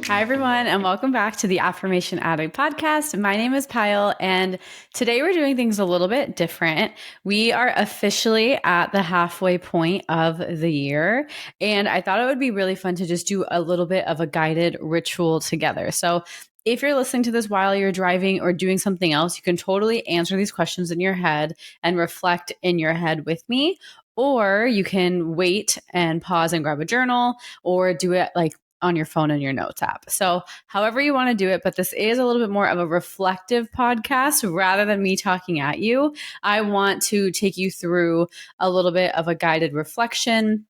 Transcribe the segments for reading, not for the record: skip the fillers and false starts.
Hi, everyone, and welcome back to the Affirmation Addict podcast. My name is Pyle, and today we're doing things a little bit different. We are officially at the halfway point of the year, and I thought it would be really fun to just do a little bit of a guided ritual together. So, if you're listening to this while you're driving or doing something else, you can totally answer these questions in your head and reflect in your head with me. Or you can wait and pause and grab a journal or do it like on your phone and your notes app. So, however you want to do it, but this is a little bit more of a reflective podcast rather than me talking at you. I want to take you through a little bit of a guided reflection,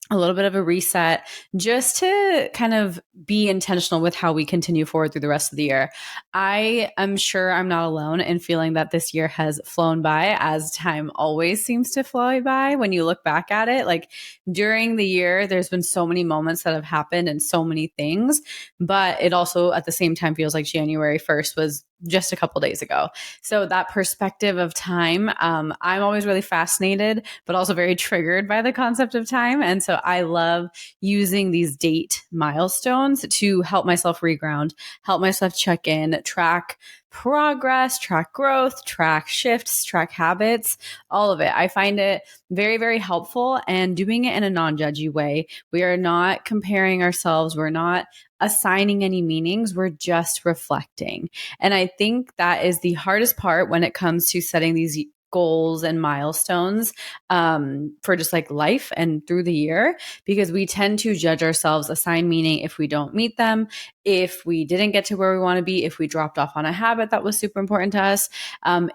a little bit of a reset, just to kind of be intentional with how we continue forward through the rest of the year. I am sure I'm not alone in feeling that this year has flown by, as time always seems to fly by when you look back at it. Like during the year, there's been so many moments that have happened and so many things, but it also at the same time feels like January 1st was just a couple days ago. So that perspective of time, I'm always really fascinated, but also very triggered by the concept of time. And so I love using these date milestones to help myself reground, help myself check in, track progress, track growth, track shifts, track habits, all of it. I find it very, very helpful, and doing it in a non-judgy way. We are not comparing ourselves. We're not assigning any meanings. We're just reflecting. And I think that is the hardest part when it comes to setting these goals and milestones for just like life and through the year, because we tend to judge ourselves, assign meaning if we don't meet them, if we didn't get to where we want to be, if we dropped off on a habit that was super important to us.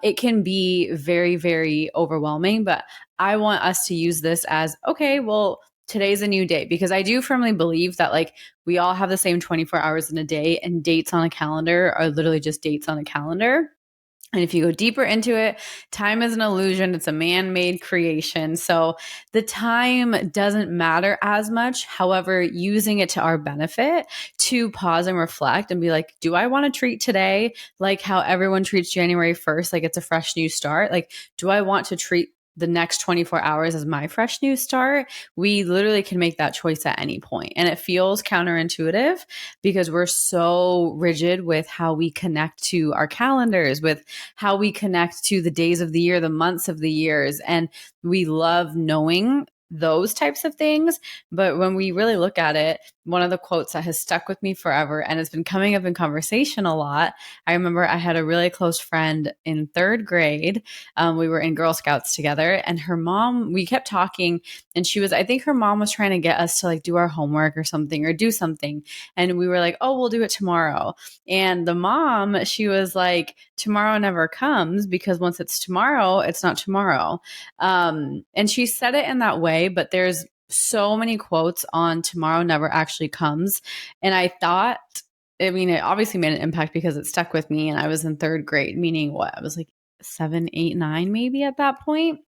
It can be very, very overwhelming, but I want us to use this as, okay, well, today's a new day, because I do firmly believe that like we all have the same 24 hours in a day, and dates on a calendar are literally just dates on a calendar. And if you go deeper into it, time is an illusion. It's a man-made creation. So the time doesn't matter as much. However, using it to our benefit to pause and reflect and be like, do I want to treat today like how everyone treats January 1st? Like it's a fresh new start. Like, do I want to treat the next 24 hours as my fresh new start? We literally can make that choice at any point. And it feels counterintuitive because we're so rigid with how we connect to our calendars, with how we connect to the days of the year, the months of the years. And we love knowing those types of things. But when we really look at it, one of the quotes that has stuck with me forever and has been coming up in conversation a lot. I remember I had a really close friend in third grade. We were in Girl Scouts together, and her mom, we kept talking, and I think her mom was trying to get us to like do our homework or something or do something. And we were like, oh, we'll do it tomorrow. And the mom, she was like, tomorrow never comes, because once it's tomorrow, it's not tomorrow. And she said it in that way, but there's so many quotes on tomorrow never actually comes. And I thought, I mean, it obviously made an impact because it stuck with me. And I was in third grade, meaning what? I was like 7, 8, 9, maybe at that point.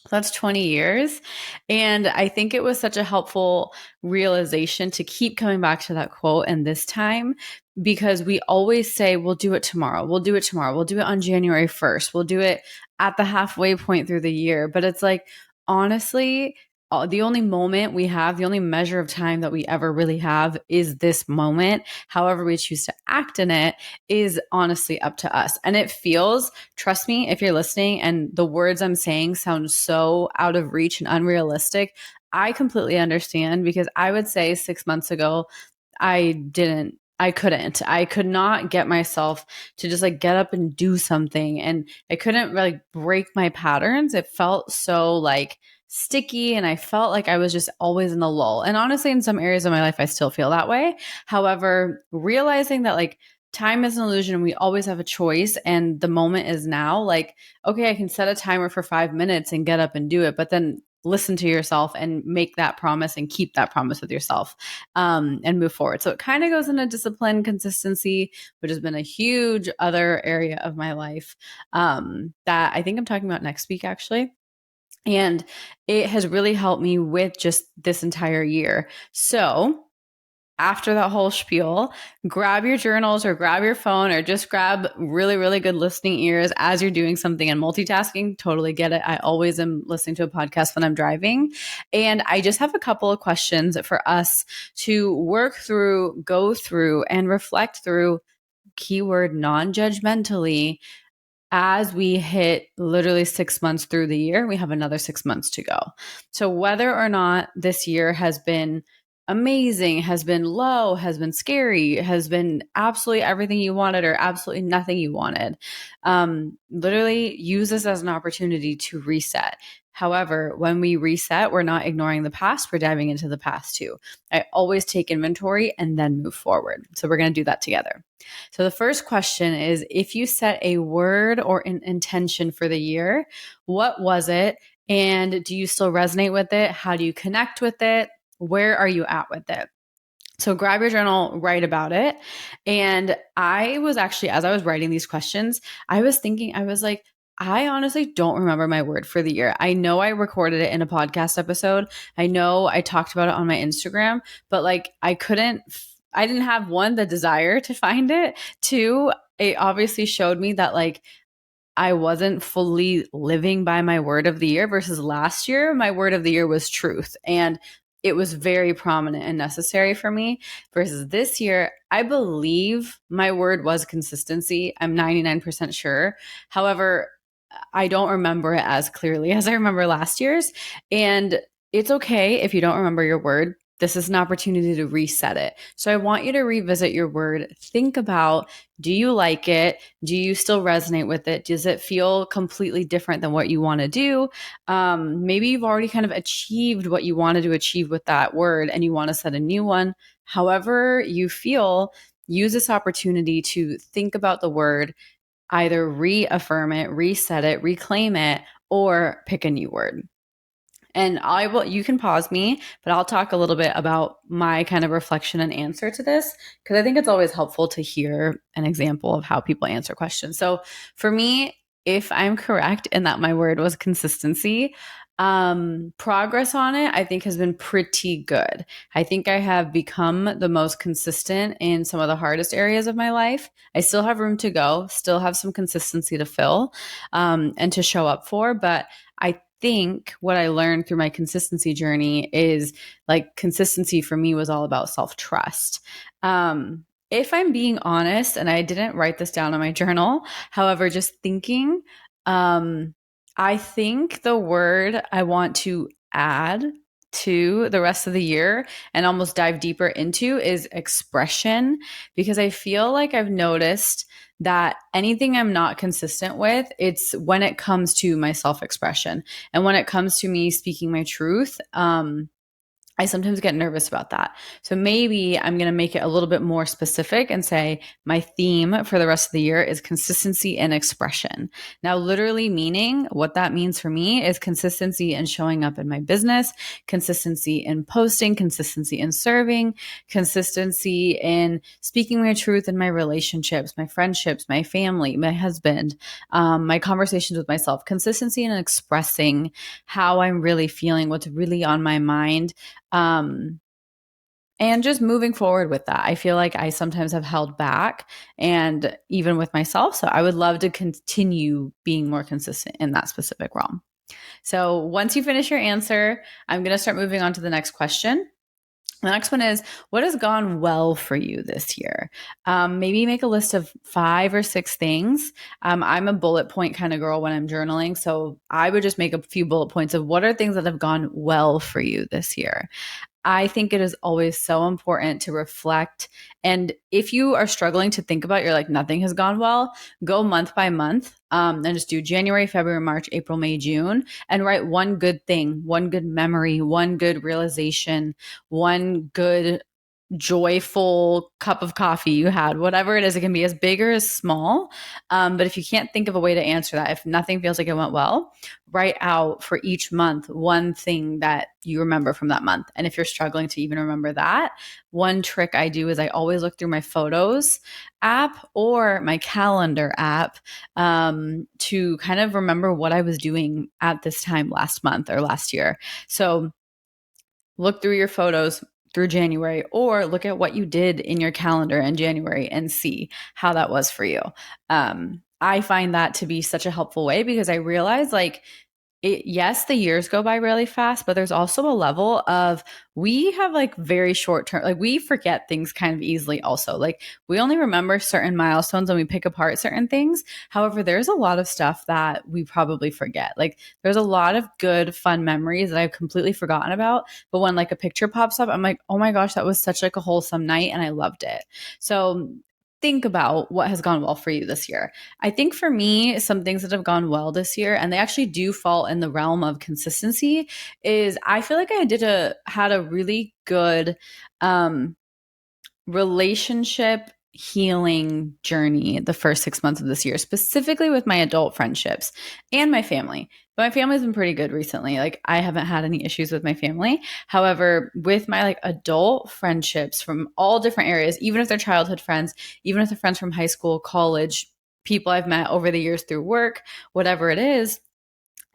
So that's 20 years. And I think it was such a helpful realization to keep coming back to that quote. And this time, because we always say, we'll do it tomorrow. We'll do it tomorrow. We'll do it on January 1st. We'll do it at the halfway point through the year. But it's like, honestly, the only moment we have, the only measure of time that we ever really have is this moment. However we choose to act in it is honestly up to us. And it feels, trust me, if you're listening and the words I'm saying sound so out of reach and unrealistic, I completely understand, because I would say 6 months ago, I could not get myself to just like get up and do something. And I couldn't really break my patterns. It felt so like sticky, and I felt like I was just always in the lull. And honestly, in some areas of my life, I still feel that way. However, realizing that like time is an illusion and we always have a choice, and the moment is now, like, okay, I can set a timer for 5 minutes and get up and do it, but then listen to yourself and make that promise and keep that promise with yourself, and move forward. So it kind of goes into discipline, consistency, which has been a huge other area of my life, that I think I'm talking about next week, actually. And it has really helped me with just this entire year. So after that whole spiel, grab your journals or grab your phone or just grab really, really good listening ears as you're doing something and multitasking. Totally get it. I always am listening to a podcast when I'm driving. And I just have a couple of questions for us to work through, go through, and reflect through, keyword non-judgmentally, as we hit literally 6 months through the year. We have another 6 months to go. So whether or not this year has been amazing, has been low, has been scary, has been absolutely everything you wanted or absolutely nothing you wanted, literally use this as an opportunity to reset. However, when we reset, we're not ignoring the past, we're diving into the past too. I always take inventory and then move forward. So we're going to do that together. So the first question is, if you set a word or an intention for the year, what was it? And do you still resonate with it? How do you connect with it? Where are you at with it? So grab your journal, write about it. And I was actually, as I was writing these questions, I was thinking, I was like, I honestly don't remember my word for the year. I know I recorded it in a podcast episode. I know I talked about it on my Instagram, but like I didn't have, one, the desire to find it. Two, it obviously showed me that like I wasn't fully living by my word of the year versus last year. My word of the year was truth. And it was very prominent and necessary for me versus this year. I believe my word was consistency. I'm 99% sure. However, I don't remember it as clearly as I remember last year's. And it's okay if you don't remember your word. This is an opportunity to reset it. So I want you to revisit your word. Think about, do you like it? Do you still resonate with it? Does it feel completely different than what you want to do? Maybe you've already kind of achieved what you wanted to achieve with that word and you want to set a new one. However you feel, use this opportunity to think about the word, either reaffirm it, reset it, reclaim it, or pick a new word. And you can pause me, but I'll talk a little bit about my kind of reflection and answer to this, because I think it's always helpful to hear an example of how people answer questions. So for me, if I'm correct in that my word was consistency, progress on it, I think, has been pretty good. I think I have become the most consistent in some of the hardest areas of my life. I still have room to go, still have some consistency to fill, and to show up for, but I think what I learned through my consistency journey is like consistency for me was all about self-trust. If I'm being honest, and I didn't write this down in my journal, however, just thinking, I think the word I want to add to the rest of the year and almost dive deeper into is expression, because I feel like I've noticed that anything I'm not consistent with, it's when it comes to my self-expression and when it comes to me speaking my truth. I sometimes get nervous about that. So maybe I'm going to make it a little bit more specific and say my theme for the rest of the year is consistency and expression. Now, literally meaning what that means for me is consistency in showing up in my business, consistency in posting, consistency in serving, consistency in speaking my truth in my relationships, my friendships, my family, my husband, my conversations with myself, consistency in expressing how I'm really feeling, what's really on my mind. And just moving forward with that. I feel like I sometimes have held back, and even with myself. So I would love to continue being more consistent in that specific realm. So once you finish your answer, I'm going to start moving on to the next question. The next one is, what has gone well for you this year? Maybe make a list of 5 or 6 things. I'm a bullet point kind of girl when I'm journaling. So I would just make a few bullet points of what are things that have gone well for you this year. I think it is always so important to reflect. And if you are struggling to think about, you're like, nothing has gone well, go month by month, and just do January, February, March, April, May, June, and write one good thing, one good memory, one good realization, one good joyful cup of coffee you had, whatever it is. It can be as big or as small. But if you can't think of a way to answer that, if nothing feels like it went well, write out for each month one thing that you remember from that month. And if you're struggling to even remember that, one trick I do is I always look through my photos app or my calendar app, to kind of remember what I was doing at this time last month or last year. So look through your photos, through January, or look at what you did in your calendar in January and see how that was for you. I find that to be such a helpful way because I realize like yes, the years go by really fast, but there's also a level of we have like very short term, like we forget things kind of easily also. Like we only remember certain milestones and we pick apart certain things. However, there's a lot of stuff that we probably forget. Like there's a lot of good, fun memories that I've completely forgotten about. But when like a picture pops up, I'm like, oh my gosh, that was such like a wholesome night and I loved it. So think about what has gone well for you this year. I think for me, some things that have gone well this year, and they actually do fall in the realm of consistency, is I feel like I had a really good relationship healing journey the first 6 months of this year, specifically with my adult friendships and my family. But my family's been pretty good recently. Like I haven't had any issues with my family. However, with my like adult friendships from all different areas, even if they're childhood friends, even if they're friends from high school, college, people I've met over the years through work, whatever it is,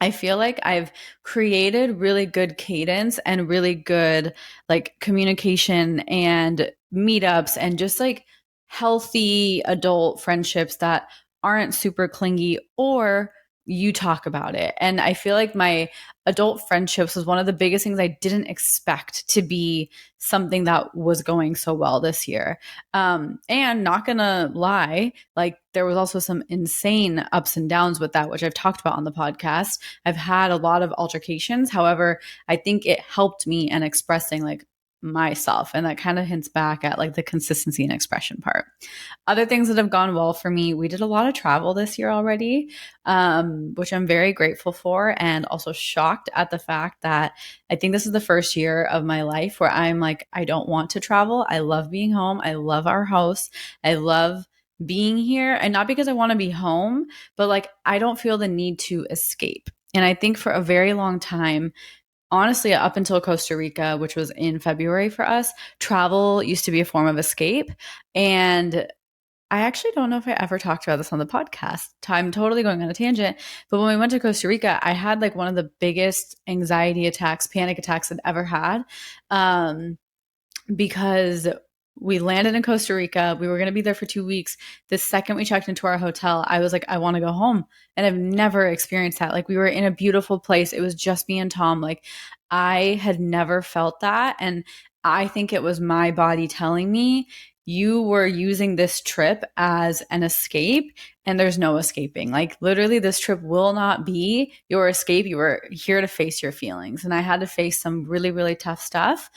I feel like I've created really good cadence and really good like communication and meetups and just like healthy adult friendships that aren't super clingy or you talk about it. And I feel like my adult friendships was one of the biggest things I didn't expect to be something that was going so well this year. And not gonna lie, like there was also some insane ups and downs with that, which I've talked about on the podcast. I've had a lot of altercations. However, I think it helped me in expressing like myself. And that kind of hints back at like the consistency and expression part. Other things that have gone well for me, we did a lot of travel this year already, which I'm very grateful for, and also shocked at the fact that I think this is the first year of my life where I'm like, I don't want to travel. I love being home. I love our house. I love being here. And not because I want to be home, but like I don't feel the need to escape. And I think for a very long time, honestly, up until Costa Rica, which was in February for us, travel used to be a form of escape. And I actually don't know if I ever talked about this on the podcast. I'm totally going on a tangent. But when we went to Costa Rica, I had like one of the biggest anxiety attacks, panic attacks I'd ever had. Because we landed in Costa Rica. We were going to be there for 2 weeks. The second we checked into our hotel, I was like, I want to go home. And I've never experienced that. Like we were in a beautiful place. It was just me and Tom. Like I had never felt that. And I think it was my body telling me, you were using this trip as an escape and there's no escaping. Like literally this trip will not be your escape. You were here to face your feelings. And I had to face some really, really tough stuff.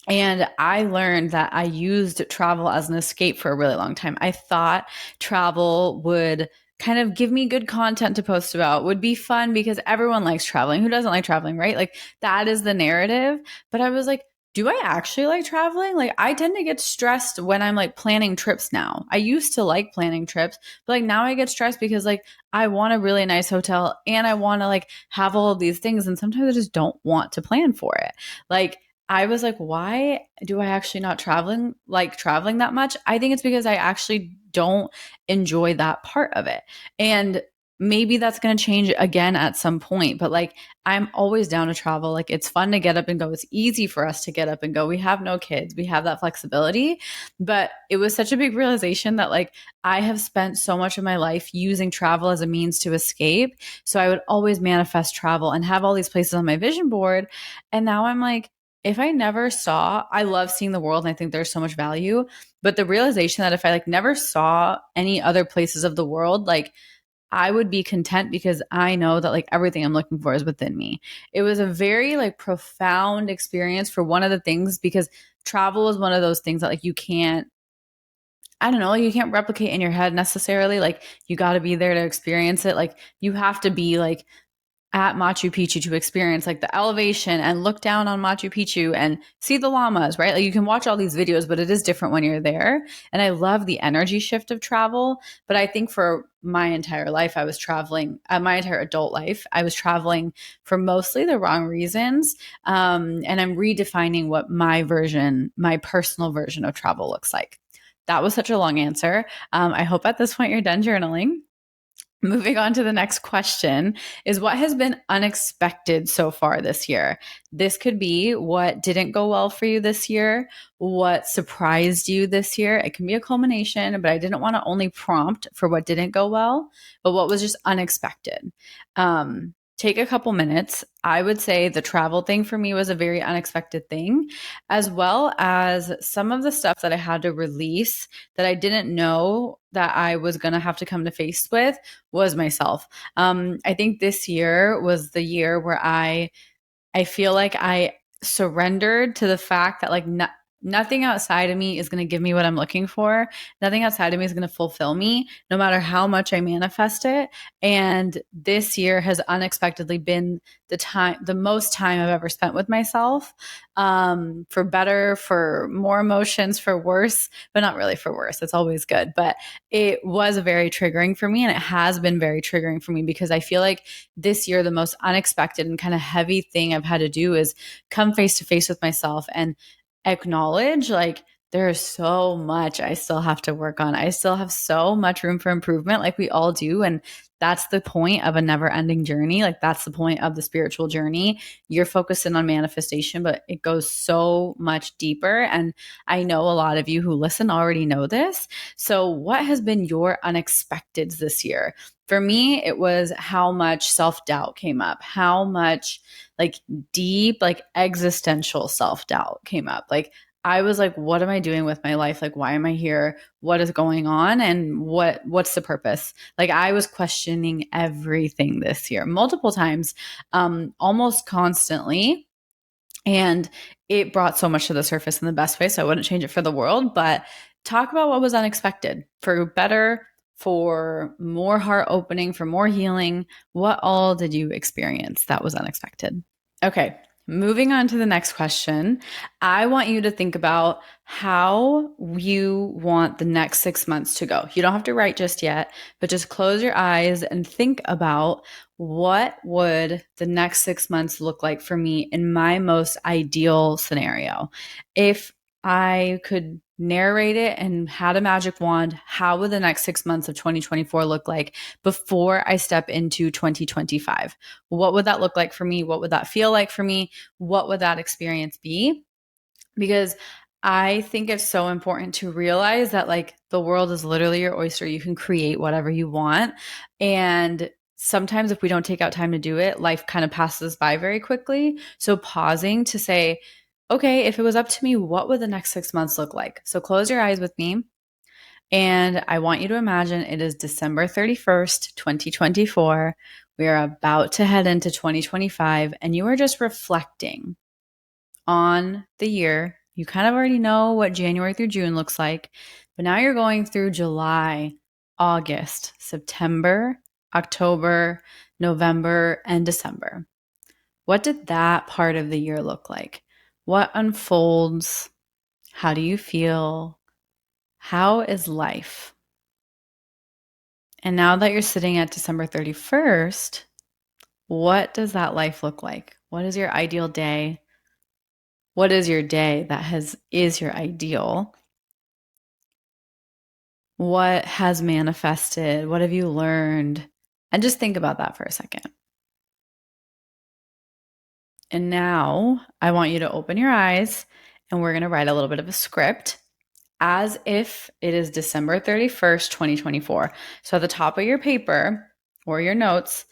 And I learned that I used travel as an escape for a really long time. I thought travel would kind of give me good content to post about, would be fun because everyone likes traveling. Who doesn't like traveling, right? Like that is the narrative. But I was like, do I actually like traveling? Like I tend to get stressed when I'm like planning trips now. I used to like planning trips, but like now I get stressed because like I want a really nice hotel and I want to like have all of these things. And sometimes I just don't want to plan for it. Like I was like, why do I actually not traveling that much? I think it's because I actually don't enjoy that part of it. And maybe that's going to change again at some point, but like I'm always down to travel. Like it's fun to get up and go. It's easy for us to get up and go. We have no kids. We have that flexibility. But it was such a big realization that like I have spent so much of my life using travel as a means to escape. So I would always manifest travel and have all these places on my vision board. And now I'm like, if I never saw, I love seeing the world and I think there's so much value, but the realization that if I like never saw any other places of the world, like I would be content because I know that like everything I'm looking for is within me. It was a very like profound experience for one of the things because travel is one of those things that like you can't, I don't know, like you can't replicate in your head necessarily. Like you got to be there to experience it. Like you have to be like at Machu Picchu to experience like the elevation and look down on Machu Picchu and see the llamas, right? Like you can watch all these videos, but it is different when you're there. And I love the energy shift of travel. But I think for my entire life, I was traveling, my entire adult life, I was traveling for mostly the wrong reasons. And I'm redefining what my personal version of travel looks like. That was such a long answer. I hope at this point you're done journaling. Moving on to the next question is what has been unexpected so far this year? This could be what didn't go well for you this year, what surprised you this year. It can be a culmination, but I didn't want to only prompt for what didn't go well, but what was just unexpected. Take a couple minutes. I would say the travel thing for me was a very unexpected thing, as well as some of the stuff that I had to release that I didn't know that I was going to have to come to face with was myself. I think this year was the year where I feel like I surrendered to the fact that like nothing outside of me is going to give me what I'm looking for. Nothing outside of me is going to fulfill me no matter how much I manifest it. And this year has unexpectedly been the most time I've ever spent with myself, for better, for more emotions, for worse, but not really for worse. It's always good. But it was very triggering for me, and it has been very triggering for me because I feel like this year, the most unexpected and kind of heavy thing I've had to do is come face to face with myself and acknowledge like there is so much I still have to work on. I still have so much room for improvement, like we all do. And that's the point of a never ending journey. Like, that's the point of the spiritual journey. You're focusing on manifestation, but it goes so much deeper. And I know a lot of you who listen already know this. So, what has been your unexpecteds this year? For me, it was how much self doubt came up, how much like deep, like existential self doubt came up. Like, I was like, what am I doing with my life? Like, why am I here? What is going on? And what's the purpose? Like, I was questioning everything this year multiple times, almost constantly. And it brought so much to the surface in the best way. So I wouldn't change it for the world. But talk about what was unexpected, for better, for more heart opening, for more healing. What all did you experience that was unexpected? Okay, moving on to the next question. I want you to think about how you want the next 6 months to go. You don't have to write just yet, but just close your eyes and think about what would the next 6 months look like for me in my most ideal scenario. If I could narrate it and had a magic wand, how would the next 6 months of 2024 look like before I step into 2025? What would that look like for me? What would that feel like for me? What would that experience be? Because I think it's so important to realize that like the world is literally your oyster. You can create whatever you want. And sometimes if we don't take out time to do it, life kind of passes by very quickly. So pausing to say, okay, if it was up to me, what would the next 6 months look like? So close your eyes with me. And I want you to imagine it is December 31st, 2024. We are about to head into 2025, and you are just reflecting on the year. You kind of already know what January through June looks like, but now you're going through July, August, September, October, November, and December. What did that part of the year look like? What unfolds? How do you feel? How is life? And now that you're sitting at December 31st, what does that life look like? What is your ideal day? What is your day that is your ideal? What has manifested? What have you learned? And just think about that for a second. And now I want you to open your eyes, and we're going to write a little bit of a script as if it is December 31st, 2024. So at the top of your paper or your notes,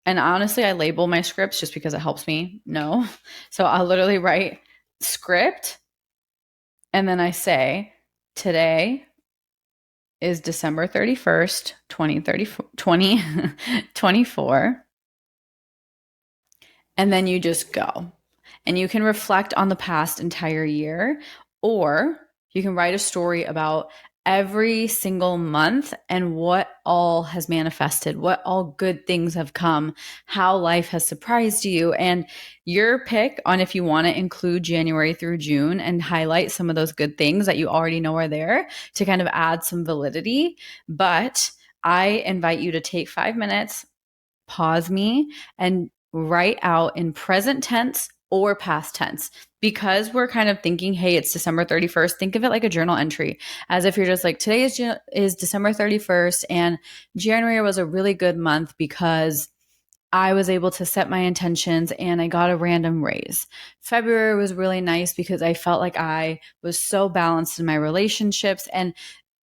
and honestly, I label my scripts just because it helps me know. So I'll literally write script, and then I say, today is December 31st, 2024. And then you just go. And you can reflect on the past entire year, or you can write a story about every single month and what all has manifested, what all good things have come, how life has surprised you, and your pick on if you want to include January through June and highlight some of those good things that you already know are there to kind of add some validity. But I invite you to take 5 minutes, pause me, and write out in present tense or past tense. Because we're kind of thinking, hey, it's December 31st, think of it like a journal entry, as if you're just like, today is December 31st, and January was a really good month because I was able to set my intentions and I got a random raise. February was really nice because I felt like I was so balanced in my relationships, and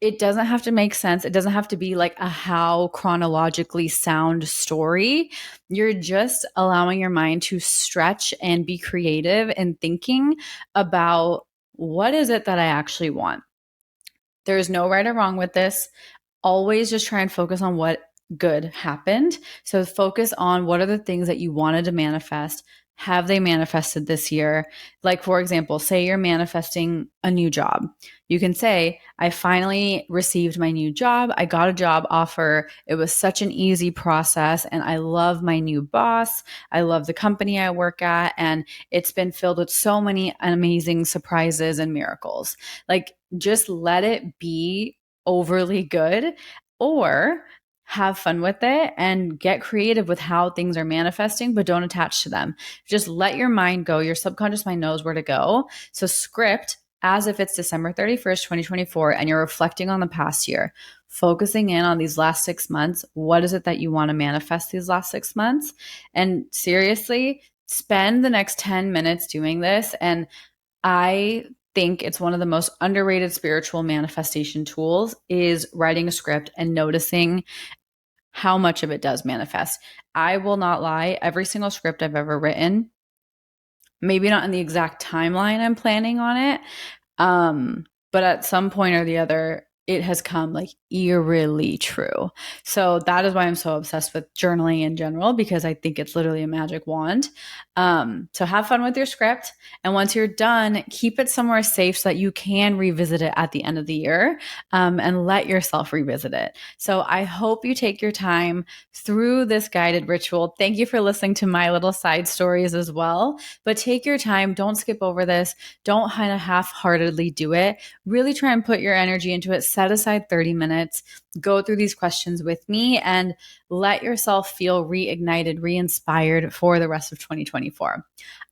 it doesn't have to make sense. It doesn't have to be like a how chronologically sound story. You're just allowing your mind to stretch and be creative and thinking about what is it that I actually want. There's no right or wrong with this. Always just try and focus on what good happened. So focus on what are the things that you wanted to manifest. Have they manifested this year? Like, for example, say you're manifesting a new job. You can say, I finally received my new job. I got a job offer. It was such an easy process. And I love my new boss. I love the company I work at. And it's been filled with so many amazing surprises and miracles. Like, just let it be overly good, or have fun with it and get creative with how things are manifesting, but don't attach to them. Just let your mind go. Your subconscious mind knows where to go. So script as if it's December 31st, 2024, and you're reflecting on the past year, focusing in on these last 6 months. What is it that you want to manifest these last 6 months? And seriously, spend the next 10 minutes doing this. And I think it's one of the most underrated spiritual manifestation tools is writing a script and noticing how much of it does manifest. I will not lie, every single script I've ever written, maybe not in the exact timeline I'm planning on it, but at some point or the other, it has come like eerily true. So that is why I'm so obsessed with journaling in general, because I think it's literally a magic wand. So have fun with your script. And once you're done, keep it somewhere safe so that you can revisit it at the end of the year, and let yourself revisit it. So I hope you take your time through this guided ritual. Thank you for listening to my little side stories as well. But take your time. Don't skip over this. Don't kind of half-heartedly do it. Really try and put your energy into it. Set aside 30 minutes, go through these questions with me, and let yourself feel reignited, re-inspired for the rest of 2024.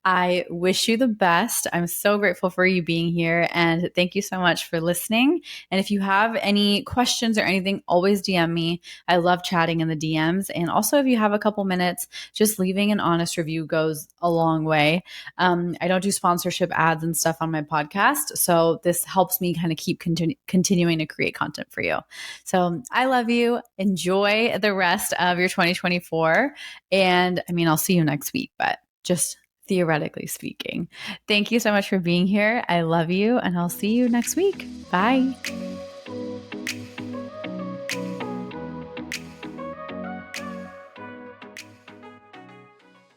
I wish you the best. I'm so grateful for you being here, and thank you so much for listening. And if you have any questions or anything, always DM me. I love chatting in the DMs. And also, if you have a couple minutes, just leaving an honest review goes a long way. I don't do sponsorship ads and stuff on my podcast, so this helps me kind of keep continuing to create content for you. So I love you. Enjoy the rest of your 2024. And I mean, I'll see you next week, but just theoretically speaking. Thank you so much for being here. I love you, and I'll see you next week. Bye.